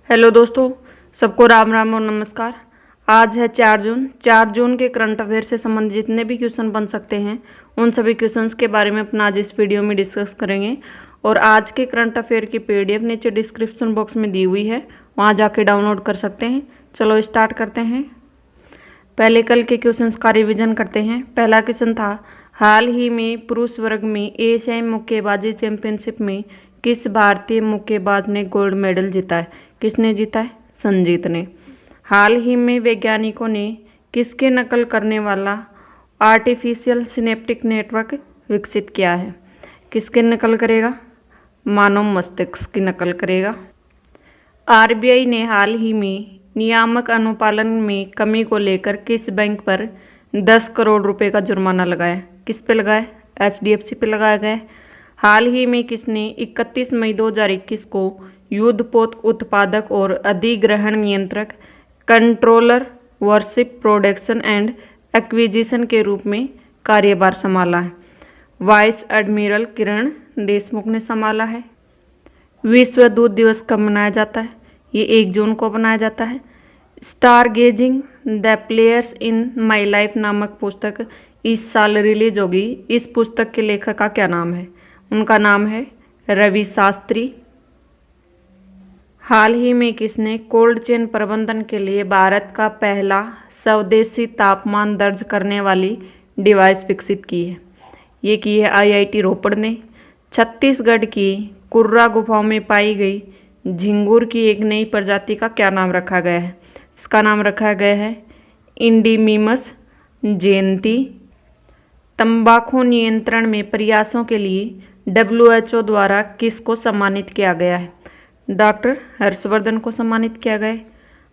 Hello दोस्तों, सबको राम राम और नमस्कार। आज है 4 जून। 4 जून के करंट अफेयर से संबंधित जितने भी क्वेश्चन बन सकते हैं उन सभी क्वेश्चंस के बारे में अपना आज इस वीडियो में डिस्कस करेंगे। और आज के करंट अफेयर की पीडीएफ नीचे डिस्क्रिप्शन बॉक्स में दी हुई है, वहाँ जाके डाउनलोड कर सकते हैं। चलो स्टार्ट करते हैं। पहले कल के क्वेश्चंस का रिविजन करते हैं। पहला क्वेश्चन था, हाल ही में पुरुष वर्ग में एशियाई मुक्केबाजी चैंपियनशिप में किस भारतीय मुक्केबाज ने गोल्ड मेडल जीता है? किसने जीता है? संजीत ने। हाल ही में वैज्ञानिकों ने किसके नकल करने वाला आर्टिफिशियल सिनेप्टिक नेटवर्क विकसित किया है? किसके नकल करेगा? मानव मस्तिष्क की नकल करेगा। आरबीआई ने हाल ही में नियामक अनुपालन में कमी को लेकर किस बैंक पर 10 करोड़ रुपए का जुर्माना लगाया? किस पे लगाया? एचडीएफसी पे लगाया गया। हाल ही में किसने 31 मई 2021 को युद्धपोत उत्पादक और अधिग्रहण नियंत्रक controller worship production and acquisition के रूप में कार्यभार संभाला है? वाइस एडमिरल किरण देशमुख ने संभाला है। विश्व दूध दिवस कब मनाया जाता है? ये 1 जून को मनाया जाता है। Star gazing the players in my life नामक पुस्तक इस साल रिलीज होगी। इस पुस्तक के लेखक का क्या नाम है? उनका नाम है रवि शास्त्री। हाल ही में किसने कोल्ड चेन प्रबंधन के लिए भारत का पहला स्वदेशी तापमान दर्ज करने वाली डिवाइस विकसित की है? ये की है आईआईटी रोपड़ ने। छत्तीसगढ़ की कुर्रा गुफाओं में पाई गई झिंगुर की एक नई प्रजाति का क्या नाम रखा गया है? इसका नाम रखा गया है इंडीमिमस जयंती। तंबाकू नियंत्रण में प्रयासों के लिए WHO द्वारा किसको सम्मानित किया गया है? डॉक्टर हर्षवर्धन को सम्मानित किया गया है।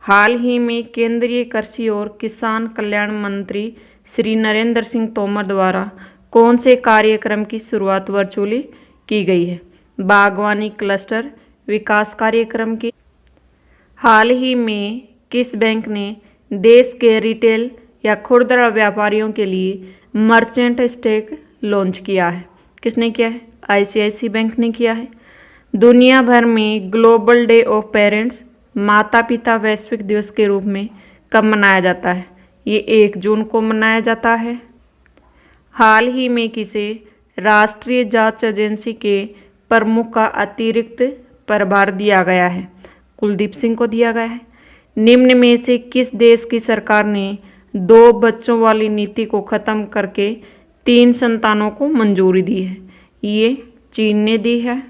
हाल ही में केंद्रीय कृषि और किसान कल्याण मंत्री श्री नरेंद्र सिंह तोमर द्वारा कौन से कार्यक्रम की शुरुआत वर्चुअली की गई है? बागवानी क्लस्टर विकास कार्यक्रम की। हाल ही में किस बैंक ने देश के रिटेल या खुदरा व्यापारियों के लिए मर्चेंट स्टेक लॉन्च किया है? किसने किया है? आईसीआईसी बैंक ने किया है। दुनिया भर में ग्लोबल डे ऑफ पेरेंट्स माता पिता वैश्विक दिवस के रूप में कब मनाया जाता है? ये 1 जून को मनाया जाता है। हाल ही में किसे राष्ट्रीय जांच एजेंसी के प्रमुख का अतिरिक्त प्रभार दिया गया है? कुलदीप सिंह को दिया गया है। निम्न में से किस देश की सरकार ने 2 बच्चों वाली नीति को खत्म करके 3 संतानों को मंजूरी दी है? ये चीन ने दी है।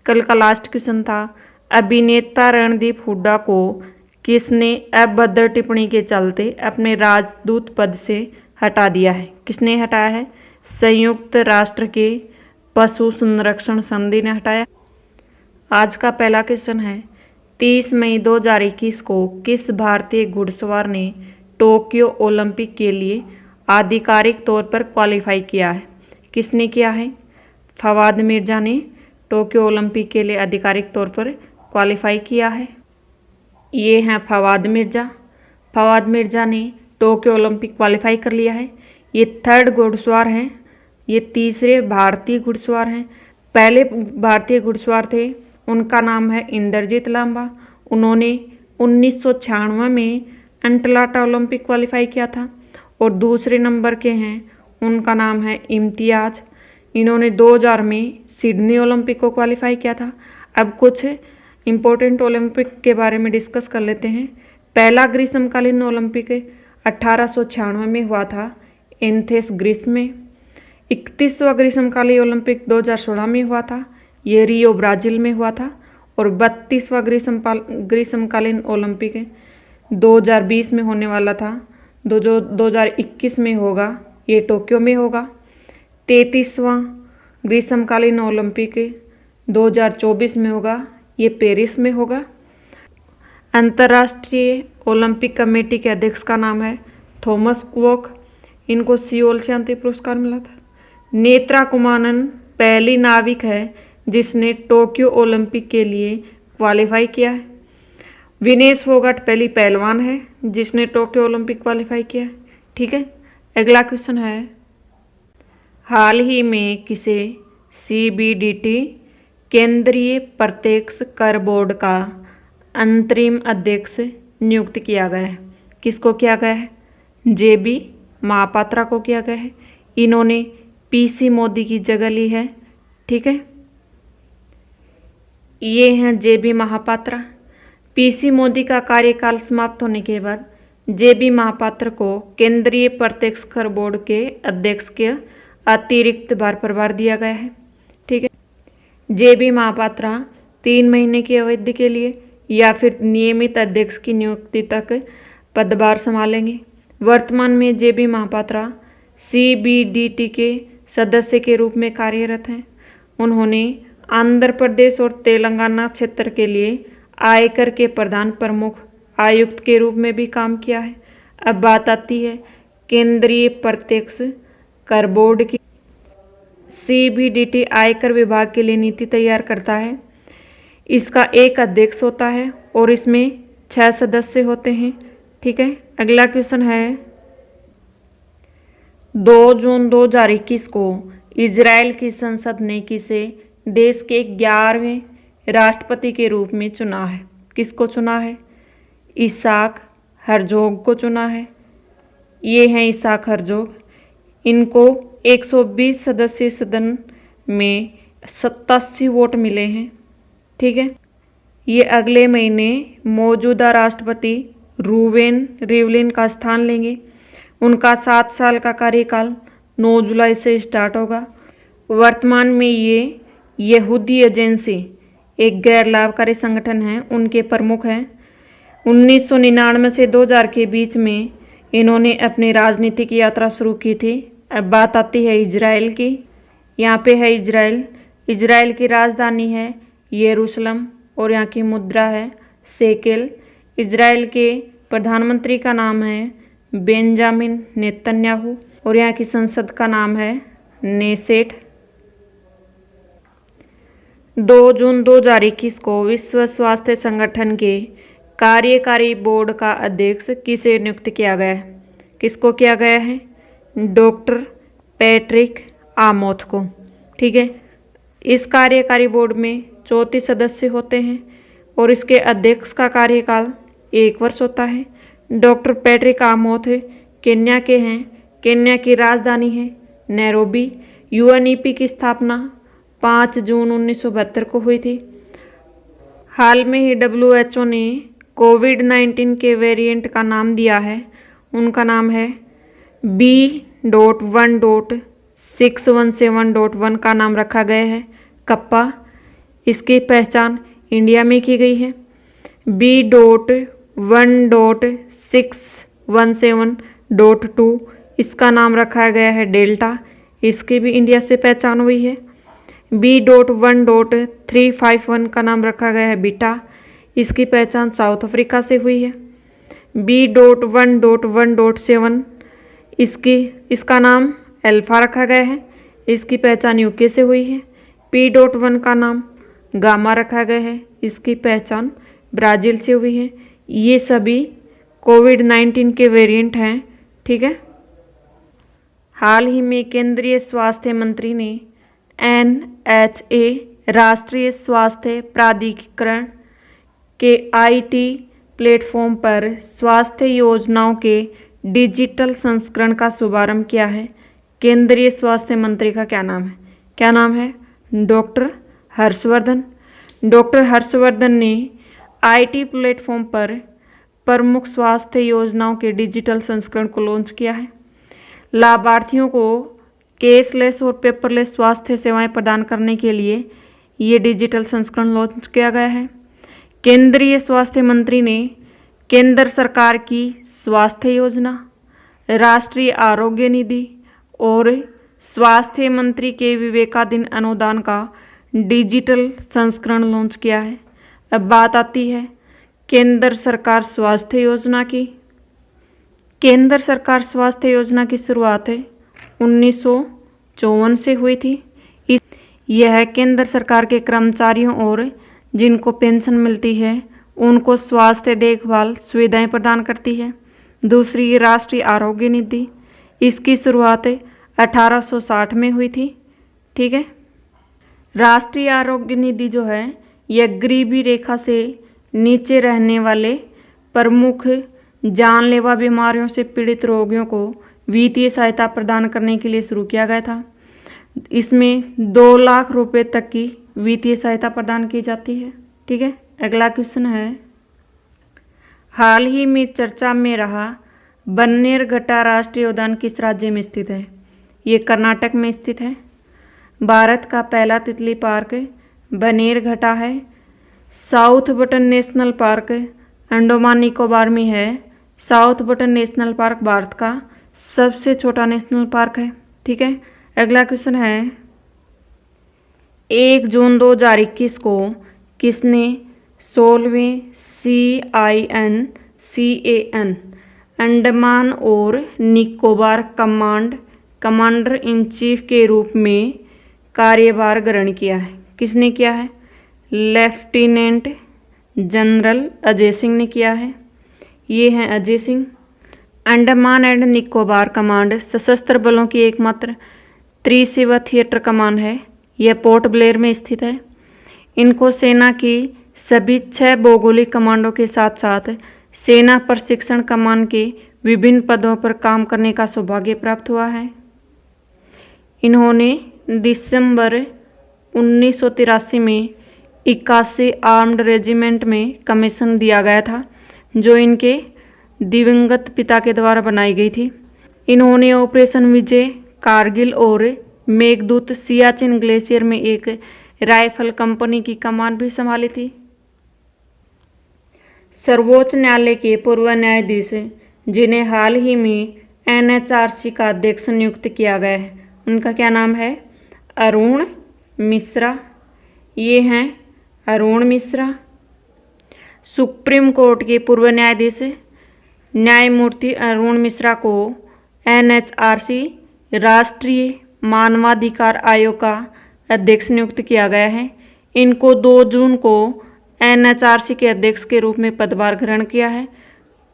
कल का लास्ट क्वेश्चन था, अभिनेता रणदीप हुड्डा को किसने अभद्र टिप्पणी के चलते अपने राजदूत पद से हटा दिया है? किसने हटाया है? संयुक्त राष्ट्र के पशु संरक्षण संधि ने हटाया। आज का पहला क्वेश्चन है, 30 मई 2021 को किस भारतीय घुड़सवार ने टोक्यो ओलंपिक के लिए आधिकारिक तौर पर क्वालिफाई किया है? किसने किया है? फवाद मिर्जा ने टोक्यो ओलंपिक के लिए आधिकारिक तौर पर क्वालिफाई किया है। ये हैं फवाद मिर्जा। फवाद मिर्जा ने टोक्यो ओलंपिक क्वालिफाई कर लिया है। ये 3rd घुड़सवार हैं। ये तीसरे भारतीय घुड़सवार हैं। पहले भारतीय घुड़सवार थे, उनका नाम है इंद्रजीत लांबा। उन्होंने 1996 में अटलांटा ओलंपिक क्वालिफाई किया था। और दूसरे नंबर के हैं, उनका नाम है इम्तियाज। इन्होंने 2000 में सिडनी ओलंपिक को क्वालिफाई किया था। अब कुछ इम्पोर्टेंट ओलंपिक के बारे में डिस्कस कर लेते हैं। पहला ग्रीष्मकालीन ओलंपिक 1896 में हुआ था एथेंस ग्रीस में। 31वां ग्रीष्मकालीन ओलंपिक 2016 में हुआ था, ये रियो ब्राज़ील में हुआ था। और 32वां ग्रीष्मकालीन ओलंपिक 2020 में होने वाला था, जो 2021 में होगा, ये टोक्यो में होगा। 33वां ग्रीष्मकालीन ओलंपिक 2024 में होगा, ये पेरिस में होगा। अंतर्राष्ट्रीय ओलंपिक कमेटी के अध्यक्ष का नाम है थॉमस कुक। इनको सियोल शांति पुरस्कार मिला था। नेत्रा कुमारन पहली नाविक है जिसने टोक्यो ओलंपिक के लिए क्वालिफाई किया है। विनेश फोगाट पहली पहलवान है जिसने टोक्यो ओलंपिक क्वालिफाई किया है। ठीक है, अगला क्वेश्चन है, हाल ही में किसे CBDT केंद्रीय प्रत्यक्ष कर बोर्ड का अंतरिम अध्यक्ष नियुक्त किया गया है। किसको किया गया है? JB महापात्रा को किया गया है। इन्होंने PC मोदी की जगह ली है। ठीक है, ये हैं JB महापात्रा। PC मोदी का कार्यकाल समाप्त होने के बाद JB महापात्र को केंद्रीय प्रत्यक्ष कर बोर्ड के अध्यक्ष के अतिरिक्त प्रभार दिया गया है। ठीक है, JB महापात्रा 3 महीने की अवधि के लिए या फिर नियमित अध्यक्ष की नियुक्ति तक पदभार संभालेंगे। वर्तमान में JB महापात्रा CBDT के सदस्य के रूप में कार्यरत हैं। उन्होंने आंध्र प्रदेश और तेलंगाना क्षेत्र के लिए आयकर के प्रधान प्रमुख आयुक्त के रूप में भी काम किया है। अब बात आती है केंद्रीय प्रत्यक्ष कर बोर्ड की। CBDT आयकर विभाग के लिए नीति तैयार करता है। इसका एक अध्यक्ष होता है और इसमें 6 सदस्य होते हैं। ठीक है, अगला क्वेश्चन है 2 जून 2021 को इजराइल की संसद ने किसे देश के 11वें राष्ट्रपति के रूप में चुना है? किसको चुना है? इसाक हर्जोग को चुना है। ये हैं इसाक हर्जोग। इनको 120 सदस्यीय सदन में 87 वोट मिले हैं। ठीक है, ये अगले महीने मौजूदा राष्ट्रपति रूवेन रिवलिन का स्थान लेंगे। उनका 7 साल का कार्यकाल 9 जुलाई से स्टार्ट होगा। वर्तमान में ये यहूदी एजेंसी एक गैर लाभकारी संगठन है, उनके प्रमुख हैं। 1999 से 2000 के बीच में इन्होंने अपनी राजनीतिक यात्रा शुरू की थी। अब बात आती है इजराइल की। यहाँ पे है इजराइल। इजराइल की राजधानी है यरूशलेम और यहाँ की मुद्रा है शेकेल। इजराइल के प्रधानमंत्री का नाम है बेंजामिन नेतन्याहू और यहाँ की संसद का नाम है नेसेट। 2 जून 2021 को विश्व स्वास्थ्य संगठन के कार्यकारी बोर्ड का अध्यक्ष किसे नियुक्त किया गया है? किसको किया गया है? डॉक्टर पैट्रिक आमोथ को। ठीक है, इस कार्यकारी बोर्ड में 34 सदस्य होते हैं और इसके अध्यक्ष का कार्यकाल 1 वर्ष होता है। डॉक्टर पैट्रिक आमोथ केन्या के हैं। केन्या की राजधानी है नैरोबी। UNEP की स्थापना 5 जून 1972 को हुई थी। हाल में ही WHO ने कोविड-19 के वेरिएंट का नाम दिया है। उनका नाम है B.1.617.1 का नाम रखा गया है कप्पा। इसकी पहचान इंडिया में की गई है। B.1.617.2 इसका नाम रखा गया है डेल्टा। इसकी भी इंडिया से पहचान हुई है। B.1.351 का नाम रखा गया है बीटा। इसकी पहचान साउथ अफ्रीका से हुई है। B.1.1.7 इसका नाम अल्फा रखा गया है। इसकी पहचान यूके से हुई है। P.1 का नाम गामा रखा गया है। इसकी पहचान ब्राज़ील से हुई है। ये सभी कोविड-19 के वेरिएंट हैं। ठीक है, हाल ही में केंद्रीय स्वास्थ्य मंत्री ने NHA राष्ट्रीय स्वास्थ्य प्राधिकरण के IT प्लेटफॉर्म पर स्वास्थ्य योजनाओं के डिजिटल संस्करण का शुभारंभ किया है। केंद्रीय स्वास्थ्य मंत्री का क्या नाम है? क्या नाम है? डॉक्टर हर्षवर्धन। डॉक्टर हर्षवर्धन ने IT प्लेटफॉर्म पर प्रमुख स्वास्थ्य योजनाओं के डिजिटल संस्करण को लॉन्च किया है। लाभार्थियों को कैशलेस और पेपरलेस स्वास्थ्य सेवाएं प्रदान करने के लिए ये डिजिटल संस्करण लॉन्च किया गया है। केंद्रीय स्वास्थ्य मंत्री ने केंद्र सरकार की स्वास्थ्य योजना, राष्ट्रीय आरोग्य निधि और स्वास्थ्य मंत्री के विवेकाधीन अनुदान का डिजिटल संस्करण लॉन्च किया है। अब बात आती है केंद्र सरकार स्वास्थ्य योजना की। केंद्र सरकार स्वास्थ्य योजना की शुरुआत 1954 से हुई थी। यह केंद्र सरकार के कर्मचारियों और जिनको पेंशन मिलती है उनको स्वास्थ्य देखभाल सुविधाएं प्रदान करती है। दूसरी राष्ट्रीय आरोग्य निधि, इसकी शुरुआत 1860 में हुई थी। ठीक है, राष्ट्रीय आरोग्य निधि जो है यह गरीबी रेखा से नीचे रहने वाले प्रमुख जानलेवा बीमारियों से पीड़ित रोगियों को वित्तीय सहायता प्रदान करने के लिए शुरू किया गया था। इसमें 2 लाख रुपए तक की वित्तीय सहायता प्रदान की जाती है। ठीक है, अगला क्वेश्चन है, हाल ही में चर्चा में रहा बन्नेरघट्टा राष्ट्रीय उद्यान किस राज्य में स्थित है? ये कर्नाटक में स्थित है। भारत का पहला तितली पार्क बन्नेरघट्टा है। South button national park Andaman Nicobar में है। South button national park Bharat का सबसे छोटा नेशनल पार्क है। ठीक है, अगला क्वेश्चन है, 1 जून 2021 को किसने 16वें CINCAN अंडमान और निकोबार कमांडर इन चीफ के रूप में कार्यभार ग्रहण किया है? किसने किया है? लेफ्टिनेंट जनरल अजय सिंह ने किया है। ये हैं अजय सिंह। अंडमान एंड निकोबार कमांड सशस्त्र बलों की एकमात्र त्रिसेवा थिएटर कमान है। यह पोर्ट ब्लेयर में स्थित है। इनको सेना की सभी 6 भौगोलिक कमांडों के साथ साथ सेना प्रशिक्षण कमान के विभिन्न पदों पर काम करने का सौभाग्य प्राप्त हुआ है। इन्होंने दिसंबर 1983 में 81 आर्म्ड रेजिमेंट में कमीशन दिया गया था, जो इनके दिवंगत पिता के द्वारा बनाई गई थी। इन्होंने ऑपरेशन विजय, कारगिल और मेघदूत सियाचिन ग्लेशियर में एक राइफल कंपनी की कमान भी संभाली थी। सर्वोच्च न्यायालय के पूर्व न्यायाधीश जिन्हें हाल ही में NHRC का अध्यक्ष नियुक्त किया गया है, उनका क्या नाम है? अरुण मिश्रा। ये हैं अरुण मिश्रा। सुप्रीम कोर्ट के पूर्व न्यायाधीश न्यायमूर्ति अरुण मिश्रा को NHRC राष्ट्रीय मानवाधिकार आयोग का अध्यक्ष नियुक्त किया गया है। इनको 2 जून को NHRC के अध्यक्ष के रूप में पदभार ग्रहण किया है।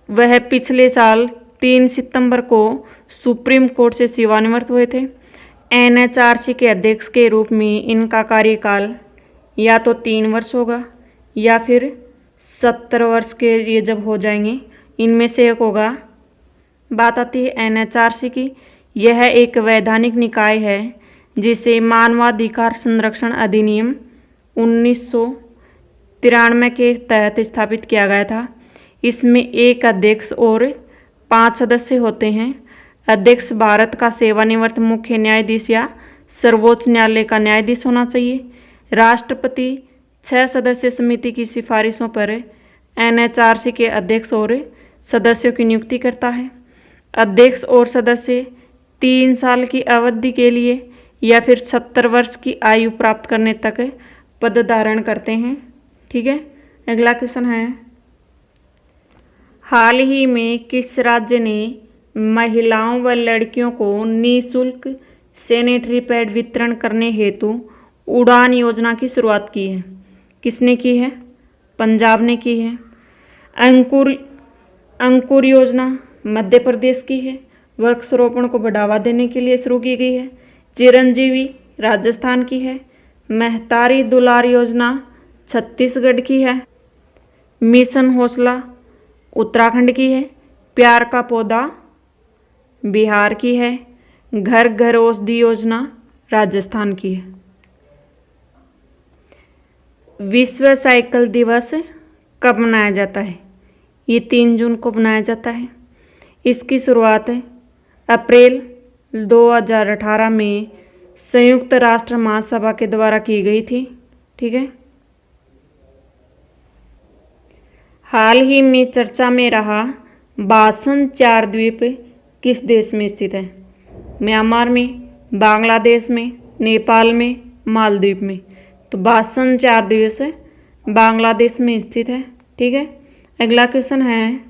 वह पिछले साल 3 सितंबर को सुप्रीम कोर्ट से सेवानिवृत्त हुए थे। NHRC के अध्यक्ष के रूप में इनका कार्यकाल या तो 3 वर्ष होगा या फिर 70 वर्ष के ये जब हो जाएंगे, इनमें से एक होगा। बात आती है NHRC की। यह एक वैधानिक निकाय है जिसे मानवाधिकार संरक्षण अधिनियम 1993 के तहत स्थापित किया गया था। इसमें एक अध्यक्ष और 5 सदस्य होते हैं। अध्यक्ष भारत का सेवानिवृत्त मुख्य न्यायाधीश या सर्वोच्च न्यायालय का न्यायाधीश होना चाहिए। राष्ट्रपति 6 सदस्य समिति की सिफारिशों पर NHRC के अध्यक्ष और सदस्यों की नियुक्ति करता है। अध्यक्ष और सदस्य 3 साल की अवधि के लिए या फिर 70 वर्ष की आयु प्राप्त करने तक पद धारण करते हैं। ठीक है, अगला क्वेश्चन है, हाल ही में किस राज्य ने महिलाओं व लड़कियों को निःशुल्क सैनिटरी पैड वितरण करने हेतु उड़ान योजना की शुरुआत की है? किसने की है? पंजाब ने की है। अंकुर योजना मध्य प्रदेश की है। वृक्षारोपण को बढ़ावा देने के लिए शुरू की गई है। चिरंजीवी राजस्थान की है। महतारी दुलार योजना छत्तीसगढ़ की है। मिशन हौसला उत्तराखंड की है। प्यार का पौधा बिहार की है। घर घर औषधि योजना राजस्थान की है। विश्व साइकिल दिवस कब मनाया जाता है? ये 3 जून को मनाया जाता है। इसकी शुरुआत अप्रैल 2018 में संयुक्त राष्ट्र महासभा के द्वारा की गई थी। ठीक है, हाल ही में चर्चा में रहा बासन 4 द्वीप किस देश में स्थित है? म्यांमार में, बांग्लादेश में, नेपाल में, मालदीव में। तो बासन 4 द्वीप बांग्लादेश में स्थित है। ठीक है, अगला क्वेश्चन है,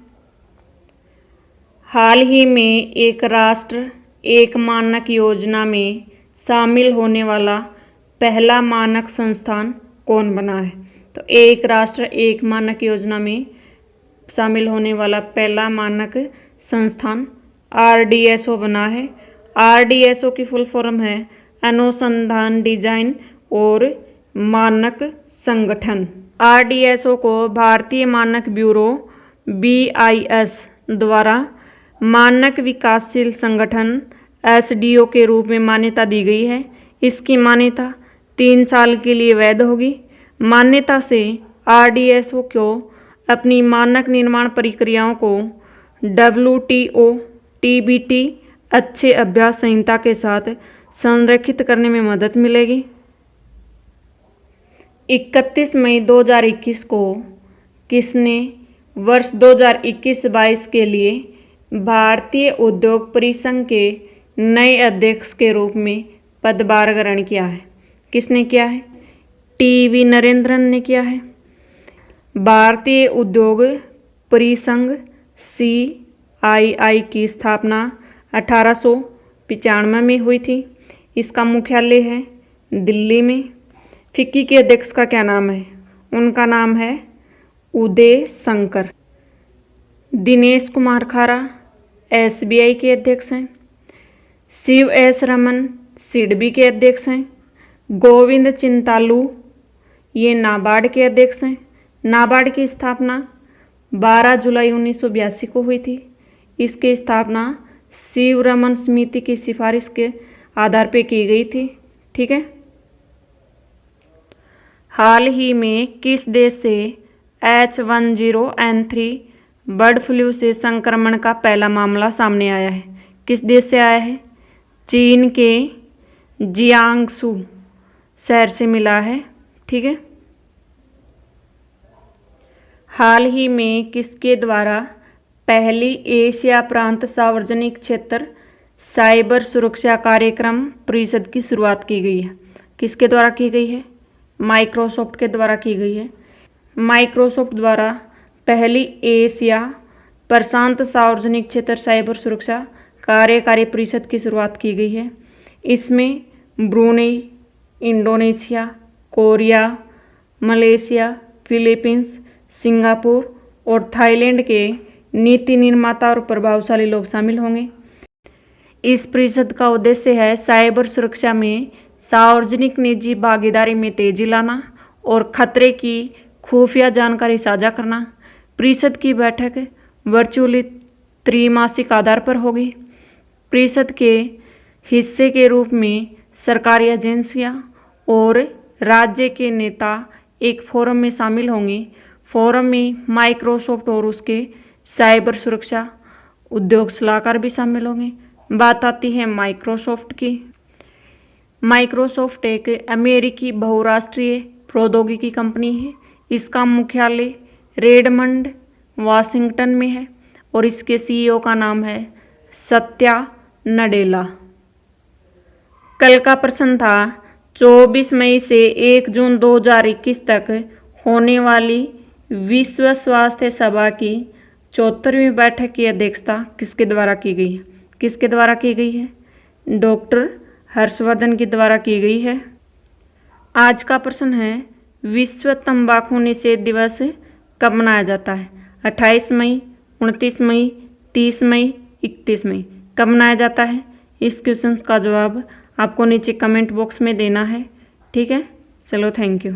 हाल ही में एक राष्ट्र एक मानक योजना में शामिल होने वाला पहला मानक संस्थान कौन बना है? तो एक राष्ट्र एक मानक योजना में शामिल होने वाला पहला मानक संस्थान RDSO बना है। RDSO की फुल फॉर्म है अनुसंधान, डिजाइन और मानक संगठन। RDSO को भारतीय मानक ब्यूरो BIS द्वारा मानक विकासशील संगठन SDO के रूप में मान्यता दी गई है। इसकी मान्यता 3 साल के लिए वैध होगी। मान्यता से RDSO को अपनी मानक निर्माण प्रक्रियाओं को WTO TBT अच्छे अभ्यास संहिता के साथ संरेखित करने में मदद मिलेगी। 31 मई 2021 को किसने वर्ष 2021-22 के लिए भारतीय उद्योग परिसंघ के नए अध्यक्ष के रूप में पदभार ग्रहण किया है? किसने किया है? TV नरेंद्रन ने किया है। भारतीय उद्योग परिसंघ CII की स्थापना 1895 में हुई थी। इसका मुख्यालय है दिल्ली में। फिक्की के अध्यक्ष का क्या नाम है? उनका नाम है उदय शंकर। दिनेश कुमार खारा SBI के अध्यक्ष हैं। शिव S रमन सिडबी के अध्यक्ष हैं। गोविंद चिंतालू ये नाबार्ड के अध्यक्ष हैं। नाबार्ड की स्थापना 12 जुलाई 1982 को हुई थी। इसकी स्थापना शिव रमन समिति की सिफारिश के आधार पर की गई थी। ठीक है। हाल ही में किस देश से H1N3 बर्ड फ्लू से संक्रमण का पहला मामला सामने आया है? किस देश से आया है? चीन के जियांगसू शहर से मिला है। ठीक है। हाल ही में किसके द्वारा पहली एशिया प्रांत सार्वजनिक क्षेत्र साइबर सुरक्षा कार्यक्रम परिषद की शुरुआत की गई है? किसके द्वारा की गई है? माइक्रोसॉफ्ट के द्वारा की गई है। माइक्रोसॉफ्ट द्वारा पहली एशिया प्रशांत सार्वजनिक क्षेत्र साइबर सुरक्षा कार्यकारी परिषद की शुरुआत की गई है। इसमें Brunei, Indonesia, Korea, Malaysia, Philippines, Singapore और थाईलैंड के नीति निर्माता और प्रभावशाली लोग शामिल होंगे। इस परिषद का उद्देश्य है साइबर सुरक्षा में सार्वजनिक निजी भागीदारी में तेजी लाना और खतरे की खुफिया जानकारी साझा करना। परिषद की बैठक वर्चुअली त्रैमासिक आधार पर होगी। परिषद के हिस्से के रूप में सरकारी एजेंसियां और राज्य के नेता एक फोरम में शामिल होंगे। फोरम में माइक्रोसॉफ्ट और उसके साइबर सुरक्षा उद्योग सलाहकार भी शामिल होंगे। बात आती है माइक्रोसॉफ्ट की। माइक्रोसॉफ्ट एक अमेरिकी बहुराष्ट्रीय प्रौद्योगिकी कंपनी है। इसका मुख्यालय रेडमंड वाशिंगटन में है और इसके CEO का नाम है सत्या नडेला। कल का प्रश्न था 24 मई से 1 जून 2021 तक होने वाली विश्व स्वास्थ्य सभा की 74वीं बैठक की अध्यक्षता किसके द्वारा की गई है? किसके द्वारा की गई है? डॉक्टर हर्षवर्धन के द्वारा की गई है। आज का प्रश्न है विश्व तंबाकू निषेध दिवस कब मनाया जाता है? 28 मई, 29 मई, 30 मई, 31 मई। कब मनाया जाता है? इस क्वेश्चन का जवाब आपको नीचे कमेंट बॉक्स में देना है। ठीक है, चलो थैंक यू।